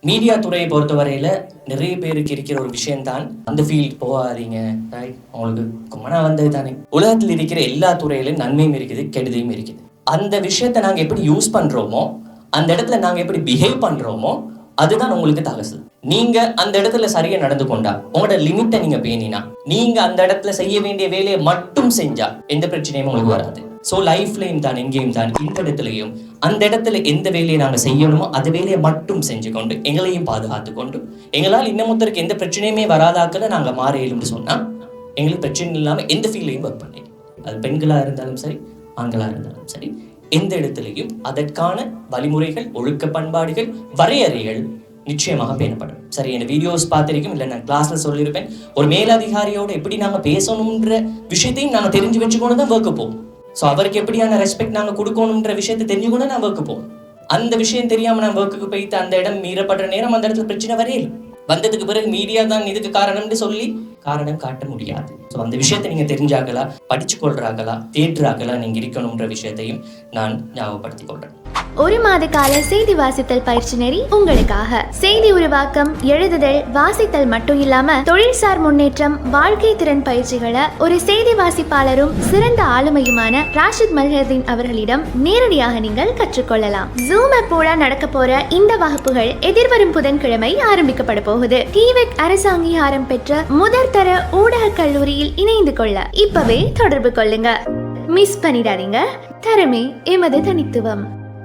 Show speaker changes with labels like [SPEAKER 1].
[SPEAKER 1] Media துறையை பொறுத்தவரையில நிறைய பேருக்கு இருக்கிற ஒரு விஷயம்தான், அந்த ஃபீல்ட் போகாதீங்க, ரைட்? உங்களுக்கு மன வந்தது தானே. உலகத்தில் இருக்கிற எல்லா துறையிலும் நன்மையும் இருக்குது, கெடுதியும் இருக்குது. அந்த விஷயத்தை நாங்க எப்படி யூஸ் பண்றோமோ, அந்த இடத்துல நாங்க எப்படி பிஹேவ் பண்றோமோ, அதுதான் உங்களுக்கு தகசு. நீங்க அந்த இடத்துல சரியா நடந்து கொண்டா, உங்களோட லிமிட்டை நீங்க பேணினா, நீங்க அந்த இடத்துல செய்ய வேண்டிய வேலையை மட்டும் செஞ்சா எந்த பிரச்சனையும் உங்களுக்கு வராது. ஸோ லைஃப்லையும் தான், எங்கேயும் தான், இந்த இடத்துலையும் அந்த இடத்துல எந்த வேலையை நாங்கள் செய்யணுமோ அந்த வேலையை மட்டும் செஞ்சு கொண்டு எங்களையும் பாதுகாத்து கொண்டு எங்களால் இன்னமொத்தருக்கு எந்த பிரச்சனையுமே வராதாக்கல நாங்கள் மாறையிலும்னு சொன்னால் எங்களுக்கு பிரச்சனை இல்லாமல் எந்த ஃபீல்டையும் ஒர்க் பண்ணி, அது பெண்களாக இருந்தாலும் சரி, ஆண்களாக இருந்தாலும் சரி, எந்த இடத்துலையும் அதற்கான வழிமுறைகள், ஒழுக்க பண்பாடுகள், வரையறைகள் நிச்சயமாக பேணப்படும். சரி, என் வீடியோஸ் பார்த்திருக்கும், இல்லை நான் கிளாஸ்ல சொல்லியிருப்பேன், ஒரு மேலதிகாரியோட எப்படி நாங்கள் பேசணுன்ற விஷயத்தையும் நாங்கள் தெரிஞ்சு வச்சுக்கொண்டு தான் ஒர்க்கு போவோம். ஸோ அவருக்கு எப்படியான ரெஸ்பெக்ட் நாங்கள் கொடுக்கணுன்ற விஷயத்தை தெரிஞ்சுக்கொண்டு நான் ஒர்க்கு போவோம். அந்த விஷயம் தெரியாமல் நான் ஒர்க்குக்கு போயிட்டு அந்த இடம் மீறப்படுற நேரம் அந்த இடத்துல பிரச்சனை வரையில வந்ததுக்கு பிறகு மீடியா தான் இதுக்கு காரணம்னு சொல்லி காரணம் காட்ட முடியாது. ஸோ அந்த விஷயத்தை நீங்க தெரிஞ்சாங்களா, படிச்சு கொள்றாங்களா, தேற்றாங்களா நீங்க இருக்கணும்ன்ற விஷயத்தையும் நான் ஞாபகப்படுத்திக் கொள்றேன்.
[SPEAKER 2] ஒரு மாத கால செய்தி வாசித்தல் பயிற்சி நெறி உங்களுக்காக. செய்தி உருவாக்கம், எழுதுதல், வாசித்தல் மட்டும் இல்லாம தொழில்சார் முன்னேற்றம், வாழ்க்கை திறன் பயிற்சிகளை ஒரு செய்தி வாசிப்பாளரும் சிறந்த ஆளுமையுமான ராஷித் மல்ஹதீன் அவர்களிடம் நேரடியாக நீங்கள் கற்றுக்கொள்ளலாம். ஜூம் ஆப்போட நடக்க போற இந்த வகுப்புகள் எதிர்வரும் புதன்கிழமை ஆரம்பிக்கப்பட போகுது. டிவெக் அரசு அங்கீகாரம் பெற்ற முதற்தர ஊடக கல்லூரியில் இணைந்து கொள்ள இப்பவே தொடர்பு கொள்ளுங்க. மிஸ் பண்ணிடாதீங்க. தரமே எமது தனித்துவம்.